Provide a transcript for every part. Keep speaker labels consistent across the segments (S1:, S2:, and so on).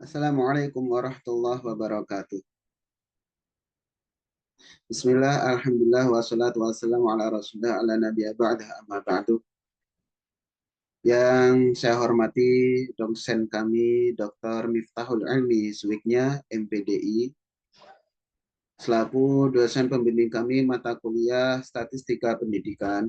S1: Assalamualaikum warahmatullahi wabarakatuh. Bismillah, alhamdulillah, wassalatu wassalamu ala rasulillah ala nabiyya ba'dah amma ba'du. Yang saya hormati dosen kami, Dr. Miftahul Ilmi Suwiknya, MPDI, selaku dosen pembimbing kami mata kuliah Statistika Pendidikan.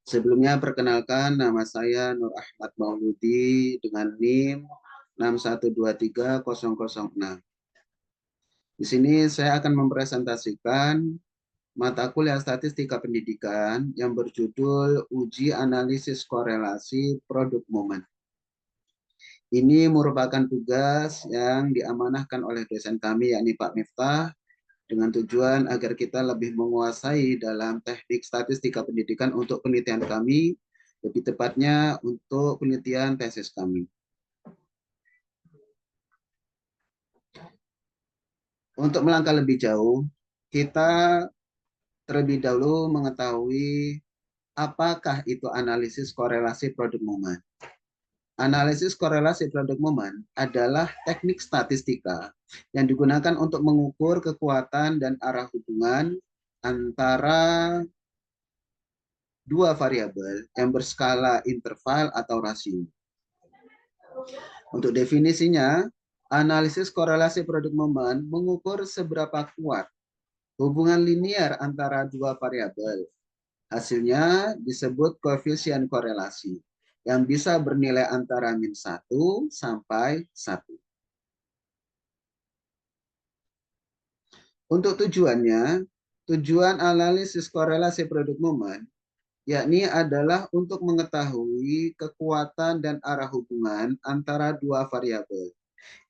S1: Sebelumnya perkenalkan, nama saya Nur Ahmad Mauludi dengan NIM 6123006. Di sini saya akan mempresentasikan mata kuliah Statistika Pendidikan yang berjudul Uji Analisis Korelasi Produk Momen. Ini merupakan tugas yang diamanahkan oleh dosen kami, yakni Pak Miftah, dengan tujuan agar kita lebih menguasai dalam teknik statistika pendidikan untuk penelitian kami, lebih tepatnya untuk penelitian tesis kami. Untuk melangkah lebih jauh, kita terlebih dahulu mengetahui apakah itu analisis korelasi produk momen. Analisis korelasi produk momen adalah teknik statistika yang digunakan untuk mengukur kekuatan dan arah hubungan antara dua variabel yang berskala interval atau rasio. Untuk definisinya, analisis korelasi produk momen mengukur seberapa kuat hubungan linear antara dua variabel. Hasilnya disebut koefisien korelasi yang bisa bernilai antara -1 sampai 1. Untuk tujuan analisis korelasi produk momen, yakni adalah untuk mengetahui kekuatan dan arah hubungan antara dua variabel.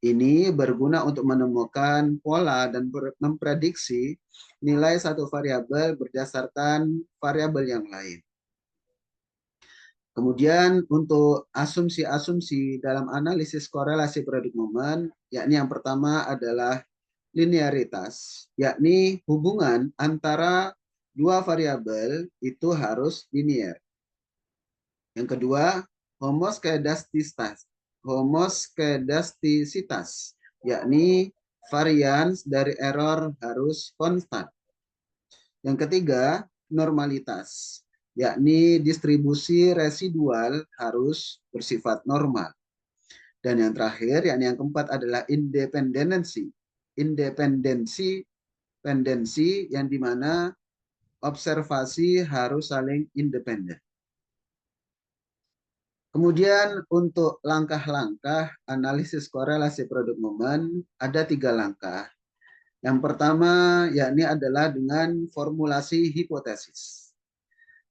S1: Ini berguna untuk menemukan pola dan memprediksi nilai satu variabel berdasarkan variabel yang lain. Kemudian untuk asumsi-asumsi dalam analisis korelasi produk momen, yakni yang pertama adalah linearitas, yakni hubungan antara dua variabel itu harus linear. Yang kedua, homoskedastisitas, yakni varians dari error harus konstan. Yang ketiga, normalitas, yakni distribusi residual harus bersifat normal. Dan yang terakhir, yakni yang keempat adalah independensi. Independensi yang dimana observasi harus saling independen. Kemudian untuk langkah-langkah analisis korelasi produk momen ada 3 langkah. Yang pertama yakni adalah dengan formulasi hipotesis.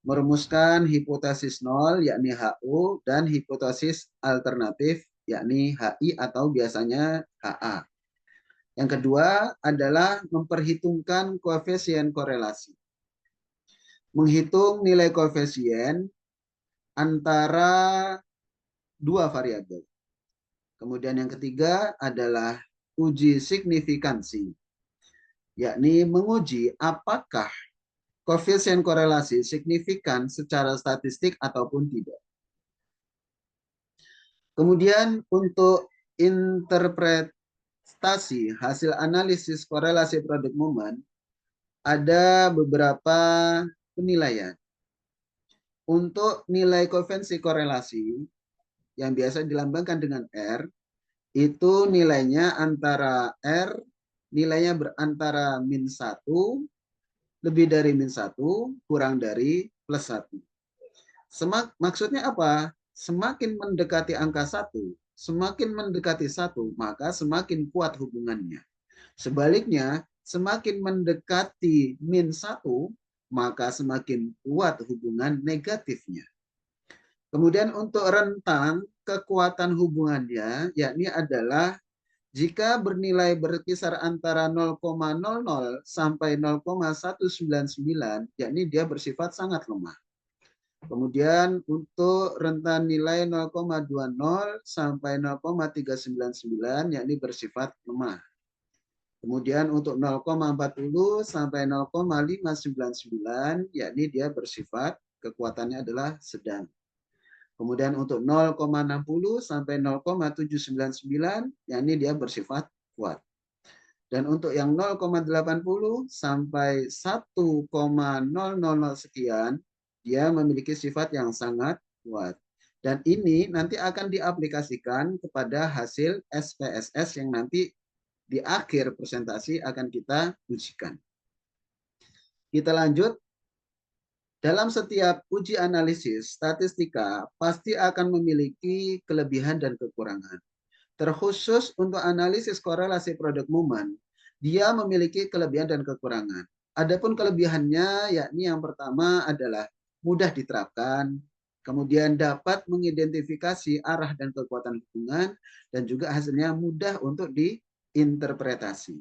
S1: Merumuskan hipotesis 0 yakni HO dan hipotesis alternatif yakni HI atau biasanya HA. Yang kedua adalah memperhitungkan koefisien korelasi. Menghitung nilai koefisien antara dua variabel. Kemudian yang ketiga adalah uji signifikansi, yakni menguji apakah koefisien korelasi signifikan secara statistik ataupun tidak. Kemudian untuk interpretasi hasil analisis korelasi produk momen, ada beberapa penilaian. Untuk nilai koefisien korelasi yang biasa dilambangkan dengan R, itu nilainya antara R, nilainya berantara -1, lebih dari -1, kurang dari +1. Maksudnya apa? Semakin mendekati angka 1, semakin mendekati 1, maka semakin kuat hubungannya. Sebaliknya, semakin mendekati -1, maka semakin kuat hubungan negatifnya. Kemudian untuk rentang kekuatan hubungannya, yakni adalah jika bernilai berkisar antara 0,00 sampai 0,199, yakni dia bersifat sangat lemah. Kemudian untuk rentan nilai 0,20 sampai 0,399, yakni bersifat lemah. Kemudian untuk 0,40 sampai 0,599, yakni dia bersifat kekuatannya adalah sedang. Kemudian untuk 0,60 sampai 0,799, yakni dia bersifat kuat. Dan untuk yang 0,80 sampai 1,000 sekian, dia memiliki sifat yang sangat kuat. Dan ini nanti akan diaplikasikan kepada hasil SPSS yang nanti di akhir presentasi akan kita ujikan. Kita lanjut. Dalam setiap uji analisis statistika pasti akan memiliki kelebihan dan kekurangan. Terkhusus untuk analisis korelasi produk movement, dia memiliki kelebihan dan kekurangan. Adapun kelebihannya yakni yang pertama adalah mudah diterapkan, kemudian dapat mengidentifikasi arah dan kekuatan hubungan, dan juga hasilnya mudah untuk diinterpretasi.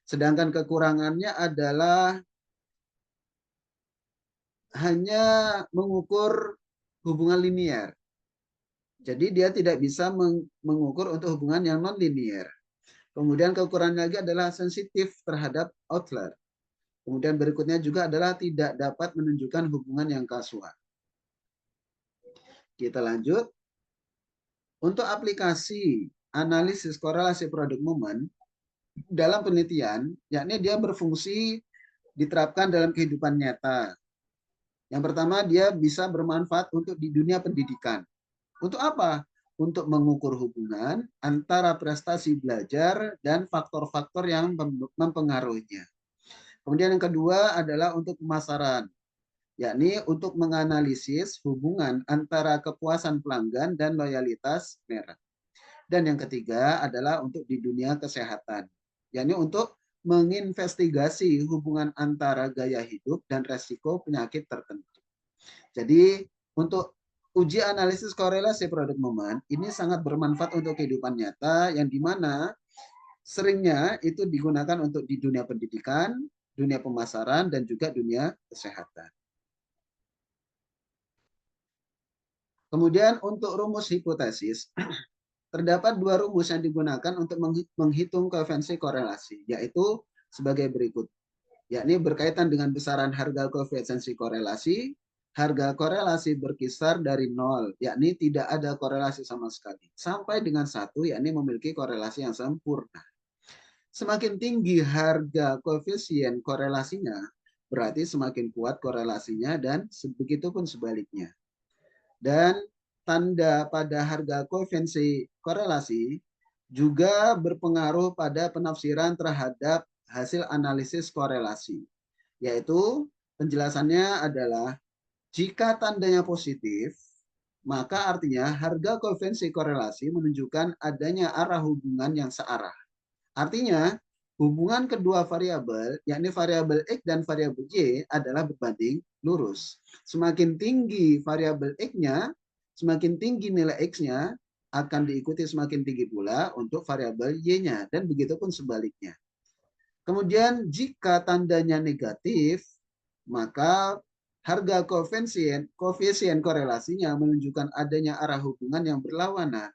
S1: Sedangkan kekurangannya adalah hanya mengukur hubungan linear. Jadi dia tidak bisa mengukur untuk hubungan yang non-linear. Kemudian kekurangan lagi adalah sensitif terhadap outlier. Kemudian berikutnya juga adalah tidak dapat menunjukkan hubungan yang kasual. Kita lanjut. Untuk aplikasi analisis korelasi produk movement dalam penelitian, yakni dia berfungsi diterapkan dalam kehidupan nyata. Yang pertama, dia bisa bermanfaat untuk di dunia pendidikan. Untuk apa? Untuk mengukur hubungan antara prestasi belajar dan faktor-faktor yang mempengaruhinya. Kemudian yang kedua adalah untuk pemasaran, yakni untuk menganalisis hubungan antara kepuasan pelanggan dan loyalitas merek. Dan yang ketiga adalah untuk di dunia kesehatan, yakni untuk menginvestigasi hubungan antara gaya hidup dan resiko penyakit tertentu. Jadi untuk uji analisis korelasi produk movement ini sangat bermanfaat untuk kehidupan nyata yang dimana seringnya itu digunakan untuk di dunia pendidikan, dunia pemasaran, dan juga dunia kesehatan. Kemudian untuk rumus hipotesis, terdapat dua rumus yang digunakan untuk menghitung koefisien korelasi, yaitu sebagai berikut, yakni berkaitan dengan besaran harga koefisiensi korelasi. Harga korelasi berkisar dari 0, yakni tidak ada korelasi sama sekali, sampai dengan 1, yakni memiliki korelasi yang sempurna. Semakin tinggi harga koefisien korelasinya, berarti semakin kuat korelasinya, dan begitu pun sebaliknya. Dan tanda pada harga koefisiensi korelasi juga berpengaruh pada penafsiran terhadap hasil analisis korelasi, yaitu penjelasannya adalah jika tandanya positif, maka artinya harga koefisiensi korelasi menunjukkan adanya arah hubungan yang searah. Artinya, hubungan kedua variabel, yakni variabel X dan variabel Y adalah berbanding lurus. Semakin tinggi variabel X-nya, semakin tinggi nilai X-nya, akan diikuti semakin tinggi pula untuk variabel Y-nya, dan begitu pun sebaliknya. Kemudian jika tandanya negatif, maka harga koefisien korelasinya menunjukkan adanya arah hubungan yang berlawanan.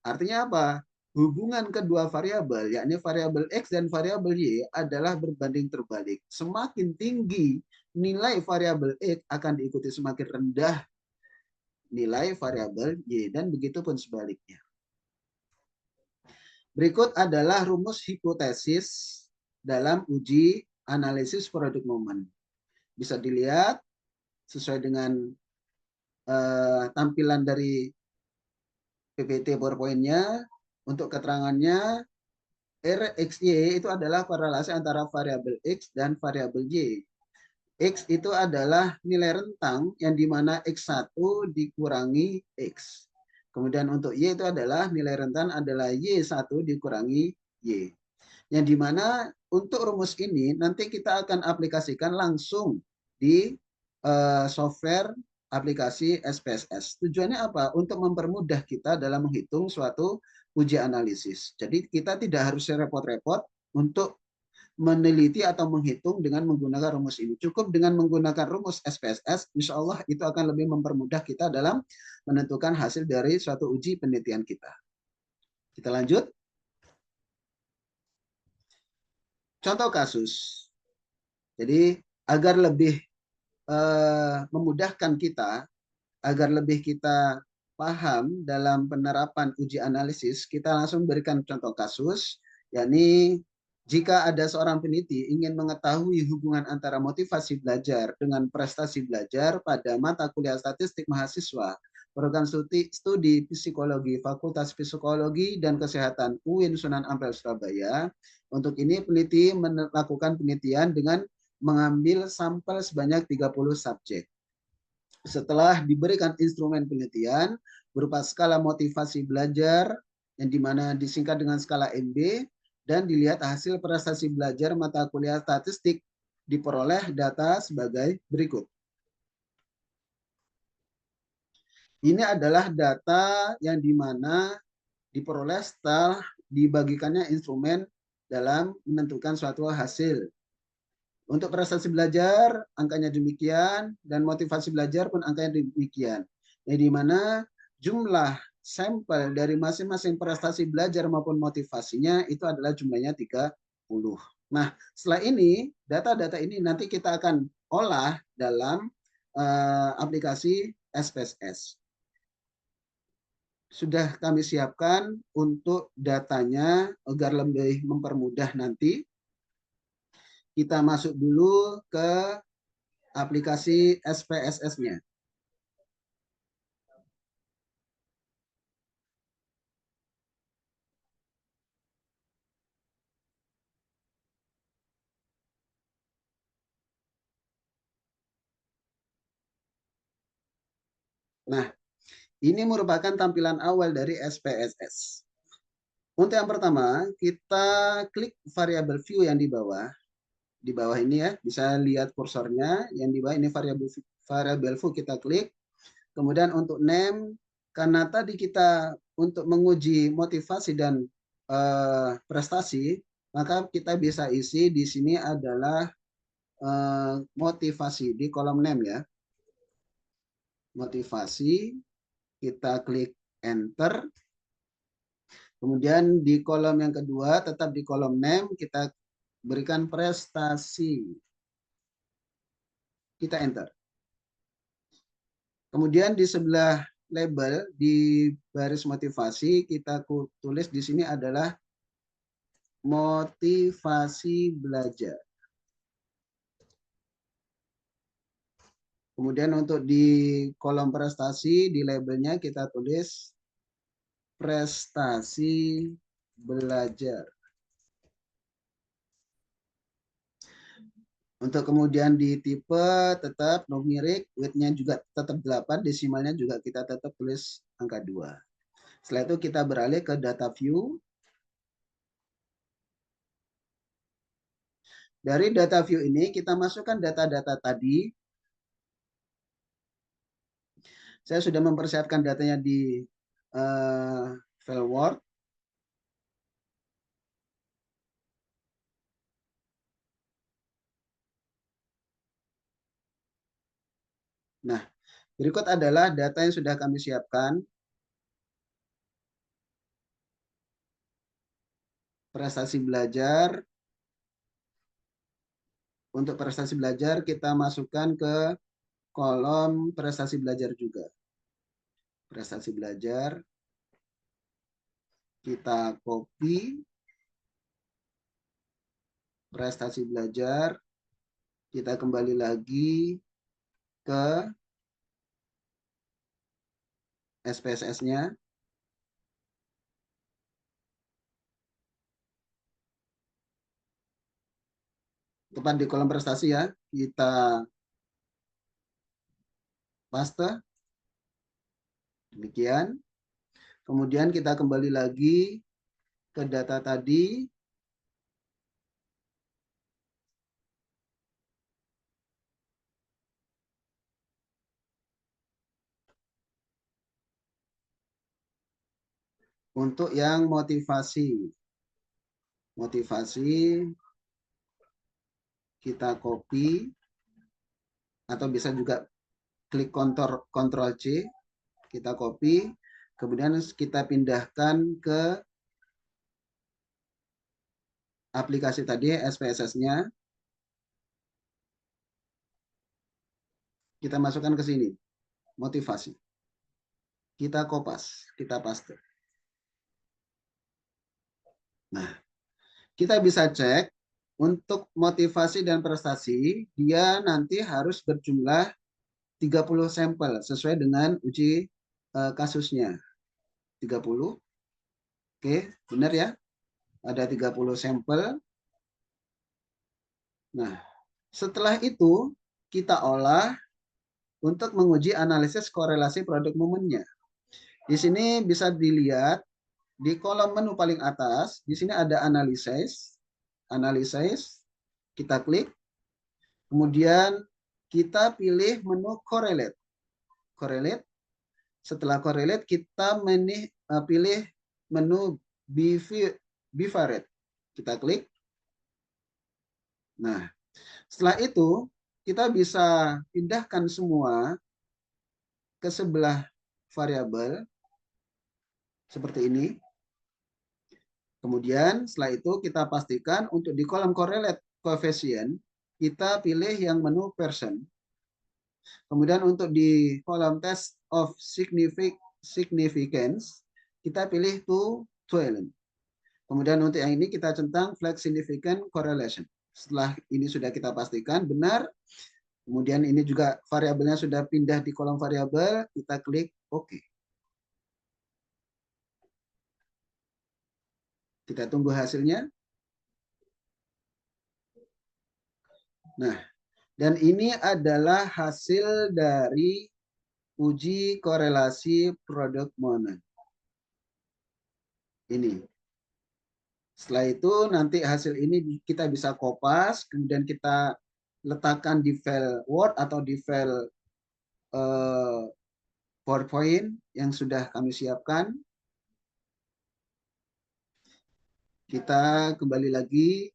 S1: Artinya apa? Hubungan kedua variabel, yakni variabel X dan variabel Y adalah berbanding terbalik. Semakin tinggi nilai variabel X akan diikuti semakin rendah nilai variabel Y, dan begitu pun sebaliknya. Berikut adalah rumus hipotesis dalam uji analisis produk movement. Bisa dilihat sesuai dengan tampilan dari PPT PowerPoint-nya. Untuk keterangannya, RXY itu adalah korelasi antara variabel X dan variabel Y. X itu adalah nilai rentang yang dimana X1 dikurangi X. Kemudian untuk Y itu adalah nilai rentang adalah Y1 dikurangi Y. Yang dimana untuk rumus ini nanti kita akan aplikasikan langsung di software aplikasi SPSS. Tujuannya apa? Untuk mempermudah kita dalam menghitung suatu uji analisis. Jadi kita tidak harus repot-repot untuk meneliti atau menghitung dengan menggunakan rumus ini. Cukup dengan menggunakan rumus SPSS, insya Allah itu akan lebih mempermudah kita dalam menentukan hasil dari suatu uji penelitian kita. Kita lanjut. Contoh kasus. Jadi agar lebih memudahkan kita, agar lebih kita paham dalam penerapan uji analisis, kita langsung berikan contoh kasus, yakni jika ada seorang peneliti ingin mengetahui hubungan antara motivasi belajar dengan prestasi belajar pada mata kuliah statistik mahasiswa program studi psikologi Fakultas Psikologi dan Kesehatan UIN Sunan Ampel Surabaya. Untuk ini peneliti melakukan penelitian dengan mengambil sampel sebanyak 30 subjek. Setelah diberikan instrumen penelitian berupa skala motivasi belajar yang dimana disingkat dengan skala MB dan dilihat hasil prestasi belajar mata kuliah statistik, diperoleh data sebagai berikut. Ini adalah data yang dimana diperoleh setelah dibagikannya instrumen dalam menentukan suatu hasil. Untuk prestasi belajar, angkanya demikian, dan motivasi belajar pun angkanya demikian. Yang dimana jumlah sampel dari masing-masing prestasi belajar maupun motivasinya itu adalah jumlahnya 30. Nah, setelah ini, data-data ini nanti kita akan olah dalam aplikasi SPSS. Sudah kami siapkan untuk datanya agar lebih mempermudah nanti. Kita masuk dulu ke aplikasi SPSS-nya. Nah, ini merupakan tampilan awal dari SPSS. Untuk yang pertama, kita klik variabel view yang di bawah. Di bawah ini ya, bisa lihat kursornya. Yang di bawah ini variabel view kita klik. Kemudian untuk name, karena tadi kita untuk menguji motivasi dan prestasi, maka kita bisa isi di sini adalah motivasi di kolom name ya. Motivasi, kita klik enter. Kemudian di kolom yang kedua, tetap di kolom name, kita berikan prestasi. Kita enter. Kemudian di sebelah label, di baris motivasi, kita tulis di sini adalah motivasi belajar. Kemudian untuk di kolom prestasi, di labelnya kita tulis prestasi belajar. Untuk kemudian di tipe tetap numerik, width-nya juga tetap 8, desimalnya juga kita tetap tulis angka 2. Setelah itu kita beralih ke data view. Dari data view ini kita masukkan data-data tadi. Saya sudah mempersiapkan datanya di file Word. Nah, berikut adalah data yang sudah kami siapkan. Prestasi belajar. Untuk prestasi belajar kita masukkan ke kolom prestasi belajar juga. Prestasi belajar. Kita copy. Prestasi belajar. Kita kembali lagi ke SPSS-nya. Tepat di kolom prestasi ya. Kita paste. Demikian. Kemudian kita kembali lagi ke data tadi. Untuk yang motivasi. Motivasi kita copy. Atau bisa juga klik Ctrl C. Kita copy. Kemudian kita pindahkan ke aplikasi tadi SPSS-nya. Kita masukkan ke sini. Motivasi. kita kopas, kita paste. Nah, kita bisa cek untuk motivasi dan prestasi, dia nanti harus berjumlah 30 sampel sesuai dengan uji kasusnya. 30. Oke, benar ya? Ada 30 sampel. Nah, setelah itu kita olah untuk menguji analisis korelasi produk momennya. Di sini bisa dilihat di kolom menu paling atas, di sini ada analysis, kita klik, kemudian kita pilih menu correlate. Setelah correlate kita pilih menu bivariate, kita klik. Nah, setelah itu kita bisa pindahkan semua ke sebelah variabel seperti ini. Kemudian setelah itu kita pastikan untuk di kolom correlate coefficient kita pilih yang menu percent. Kemudian untuk di kolom test of significance kita pilih to 12. Kemudian untuk yang ini kita centang flag significant correlation. Setelah ini sudah kita pastikan benar, kemudian ini juga variabelnya sudah pindah di kolom variabel, kita klik OK. Kita tunggu hasilnya. Nah, dan ini adalah hasil dari uji korelasi produk mono. Ini. Setelah itu nanti hasil ini kita bisa kopas, kemudian kita letakkan di file Word atau di file PowerPoint yang sudah kami siapkan. Kita kembali lagi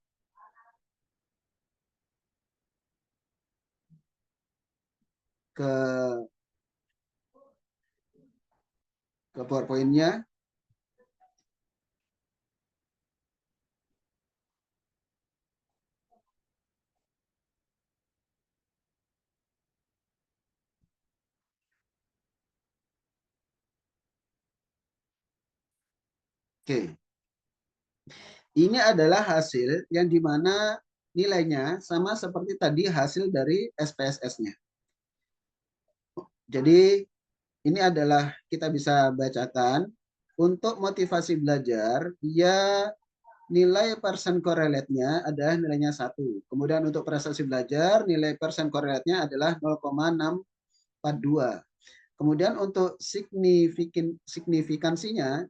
S1: ke PowerPoint-nya. Oke. Ini adalah hasil yang dimana nilainya sama seperti tadi hasil dari SPSS-nya. Jadi ini adalah kita bisa bacakan untuk motivasi belajar, dia nilai persen korelate-nya adalah nilainya 1. Kemudian untuk prestasi belajar, nilai persen korelate-nya adalah 0,642. Kemudian untuk signifikansinya,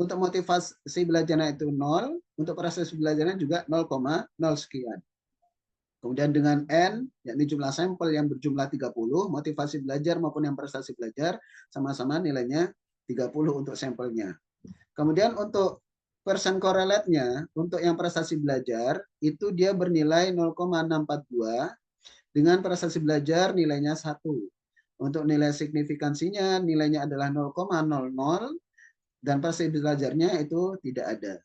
S1: untuk motivasi belajarnya itu 0, untuk prestasi belajarnya juga 0,0 sekian. Kemudian dengan N, yakni jumlah sampel yang berjumlah 30, motivasi belajar maupun yang prestasi belajar sama-sama nilainya 30 untuk sampelnya. Kemudian untuk persen korelate-nya, untuk yang prestasi belajar, itu dia bernilai 0,642, dengan prestasi belajar nilainya 1. Untuk nilai signifikansinya, nilainya adalah 0,00, dan prestasi belajarnya itu tidak ada.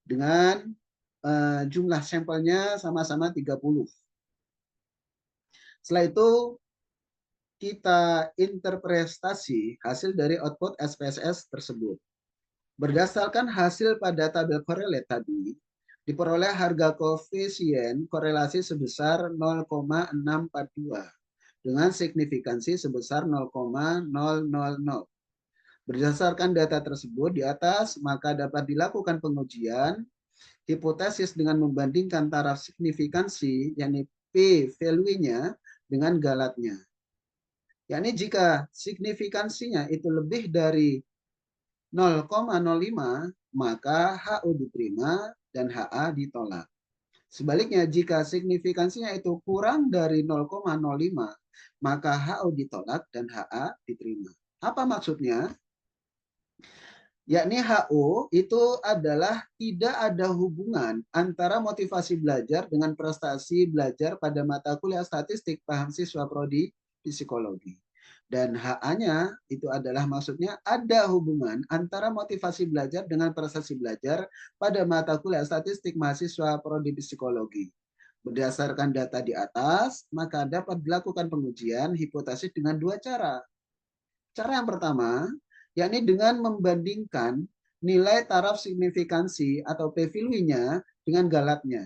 S1: Dengan jumlah sampelnya sama-sama 30. Setelah itu kita interpretasi hasil dari output SPSS tersebut. Berdasarkan hasil pada tabel correlate tadi, diperoleh harga koefisien korelasi sebesar 0,642 dengan signifikansi sebesar 0,000. Berdasarkan data tersebut di atas, maka dapat dilakukan pengujian hipotesis dengan membandingkan taraf signifikansi, yakni P-value-nya dengan galatnya. Yakni jika signifikansinya itu lebih dari 0,05, maka HU diterima dan HA ditolak. Sebaliknya, jika signifikansinya itu kurang dari 0,05, maka HU ditolak dan HA diterima. Apa maksudnya? Yakni HO itu adalah tidak ada hubungan antara motivasi belajar dengan prestasi belajar pada mata kuliah statistik paham siswa prodi psikologi. Dan HA-nya itu adalah maksudnya ada hubungan antara motivasi belajar dengan prestasi belajar pada mata kuliah statistik mahasiswa prodi psikologi. Berdasarkan data di atas, maka dapat dilakukan pengujian hipotesis dengan dua cara. Cara yang pertama, yakni dengan membandingkan nilai taraf signifikansi atau p-value-nya dengan galatnya.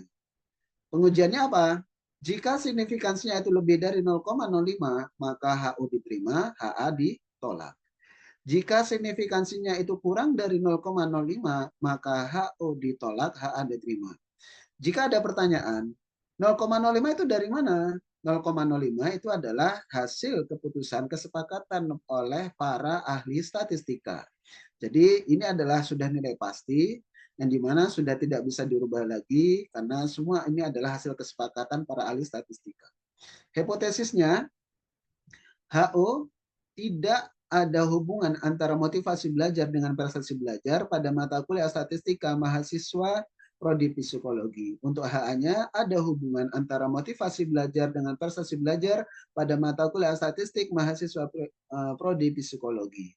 S1: Pengujiannya apa? Jika signifikansinya itu lebih dari 0,05, maka HO diterima, HA ditolak. Jika signifikansinya itu kurang dari 0,05, maka HO ditolak, HA diterima. Jika ada pertanyaan, 0,05 itu dari mana? 0,05 itu adalah hasil keputusan kesepakatan oleh para ahli statistika. Jadi ini adalah sudah nilai pasti yang dimana sudah tidak bisa dirubah lagi karena semua ini adalah hasil kesepakatan para ahli statistika. Hipotesisnya, HO tidak ada hubungan antara motivasi belajar dengan prestasi belajar pada mata kuliah statistika mahasiswa prodi psikologi. Untuk HA-nya ada hubungan antara motivasi belajar dengan prestasi belajar pada mata kuliah statistik mahasiswa prodi psikologi.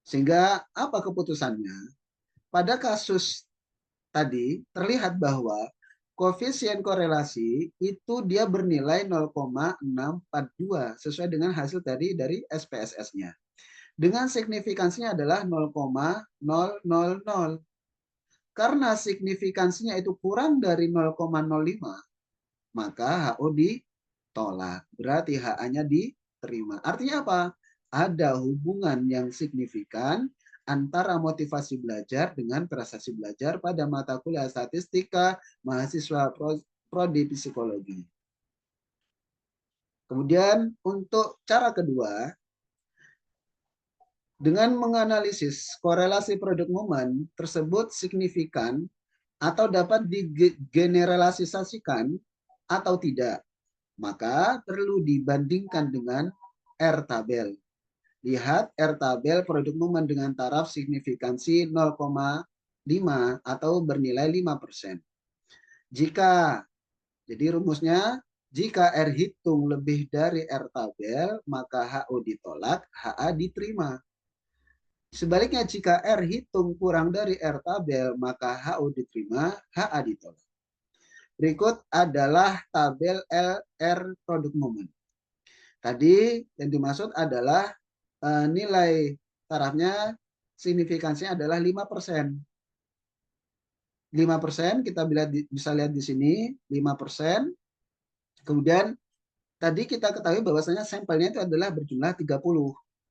S1: Sehingga apa keputusannya? Pada kasus tadi terlihat bahwa koefisien korelasi itu dia bernilai 0,642 sesuai dengan hasil tadi dari SPSS-nya. Dengan signifikansinya adalah 0,000. Karena signifikansinya itu kurang dari 0,05, maka HO ditolak. Berarti HA-nya diterima. Artinya apa? Ada hubungan yang signifikan antara motivasi belajar dengan prestasi belajar pada mata kuliah statistika mahasiswa prodi psikologi. Kemudian untuk cara kedua, dengan menganalisis korelasi produk momen tersebut signifikan atau dapat digeneralisasikan atau tidak, maka perlu dibandingkan dengan R-tabel. Lihat R-tabel produk momen dengan taraf signifikansi 0,5 atau bernilai 5%. Jadi rumusnya, jika R hitung lebih dari R-tabel, maka HO ditolak, HA diterima. Sebaliknya, jika R hitung kurang dari R-tabel, maka HO diterima, HA ditolak. Berikut adalah tabel LR produk momen. Tadi yang dimaksud adalah nilai tarafnya signifikansinya adalah 5%. 5% kita bisa lihat di sini 5%. Kemudian tadi kita ketahui bahwasanya sampelnya itu adalah berjumlah 30.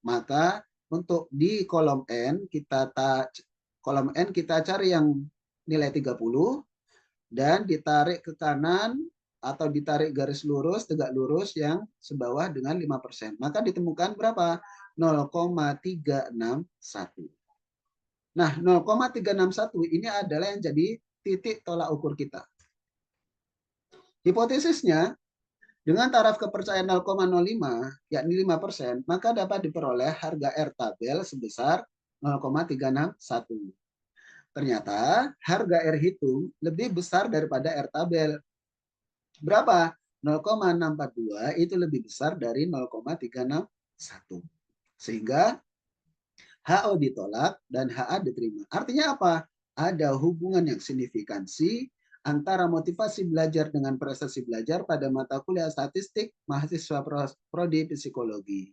S1: Maka untuk di kolom N kita cari yang nilai 30 dan ditarik ke kanan atau ditarik garis lurus tegak lurus yang sebawah dengan 5%. Maka ditemukan berapa? 0,361. Nah, 0,361 ini adalah yang jadi titik tolak ukur kita. Hipotesisnya, dengan taraf kepercayaan 0,05, yakni 5%, maka dapat diperoleh harga R-tabel sebesar 0,361. Ternyata harga R hitung lebih besar daripada R-tabel. Berapa? 0,642 itu lebih besar dari 0,361. Sehingga HO ditolak dan HA diterima. Artinya apa? Ada hubungan yang signifikansi antara motivasi belajar dengan prestasi belajar pada mata kuliah statistik mahasiswa prodi psikologi.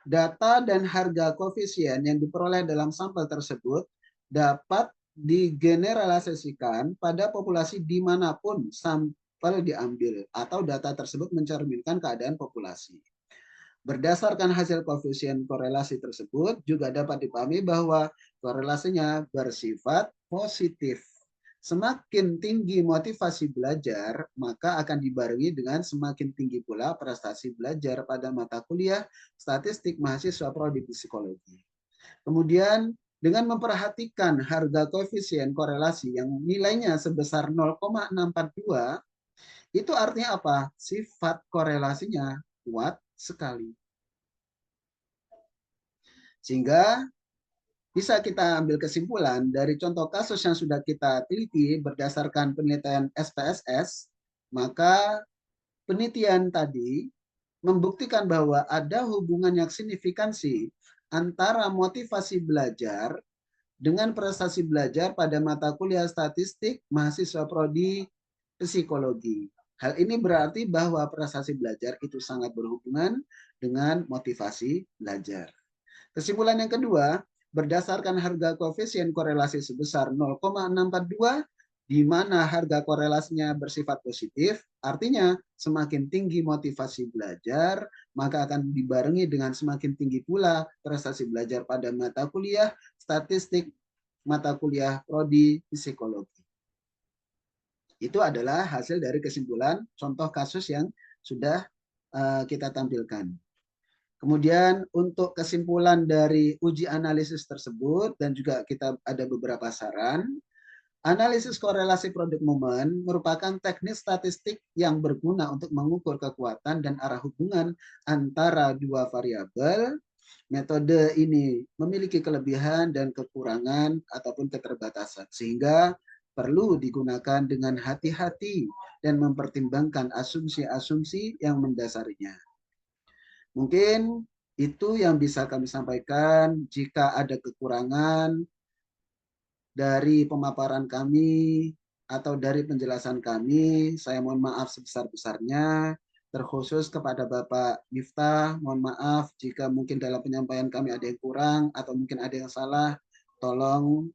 S1: Data dan harga koefisien yang diperoleh dalam sampel tersebut dapat digeneralisasikan pada populasi dimanapun sampel diambil atau data tersebut mencerminkan keadaan populasi. Berdasarkan hasil koefisien korelasi tersebut juga dapat dipahami bahwa korelasinya bersifat positif. Semakin tinggi motivasi belajar, maka akan dibarengi dengan semakin tinggi pula prestasi belajar pada mata kuliah statistik mahasiswa prodi psikologi. Kemudian dengan memperhatikan harga koefisien korelasi yang nilainya sebesar 0,642, itu artinya apa? Sifat korelasinya kuat sekali. Sehingga bisa kita ambil kesimpulan dari contoh kasus yang sudah kita teliti berdasarkan penelitian SPSS, maka penelitian tadi membuktikan bahwa ada hubungan yang signifikansi antara motivasi belajar dengan prestasi belajar pada mata kuliah statistik mahasiswa prodi psikologi. Hal ini berarti bahwa prestasi belajar itu sangat berhubungan dengan motivasi belajar. Kesimpulan yang kedua, berdasarkan harga koefisien korelasi sebesar 0,642, di mana harga korelasinya bersifat positif, artinya semakin tinggi motivasi belajar, maka akan dibarengi dengan semakin tinggi pula prestasi belajar pada mata kuliah statistik, mata kuliah prodi psikologi. Itu adalah hasil dari kesimpulan contoh kasus yang sudah kita tampilkan. Kemudian untuk kesimpulan dari uji analisis tersebut dan juga kita ada beberapa saran. Analisis korelasi produk momen merupakan teknik statistik yang berguna untuk mengukur kekuatan dan arah hubungan antara dua variabel. Metode ini memiliki kelebihan dan kekurangan ataupun keterbatasan, sehingga perlu digunakan dengan hati-hati dan mempertimbangkan asumsi-asumsi yang mendasarinya. Mungkin itu yang bisa kami sampaikan. Jika ada kekurangan dari pemaparan kami atau dari penjelasan kami, saya mohon maaf sebesar-besarnya. Terkhusus kepada Bapak Miftah, mohon maaf jika mungkin dalam penyampaian kami ada yang kurang atau mungkin ada yang salah. Tolong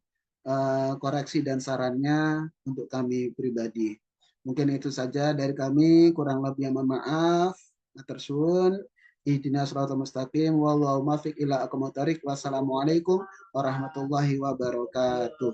S1: koreksi dan sarannya untuk kami pribadi. Mungkin itu saja dari kami, kurang lebih mohon maaf. Matur suwun. Ihdinas siratal mustaqim wallahu muwaffiq ila aqwamit thoriq. Wassalamualaikum warahmatullahi wabarakatuh.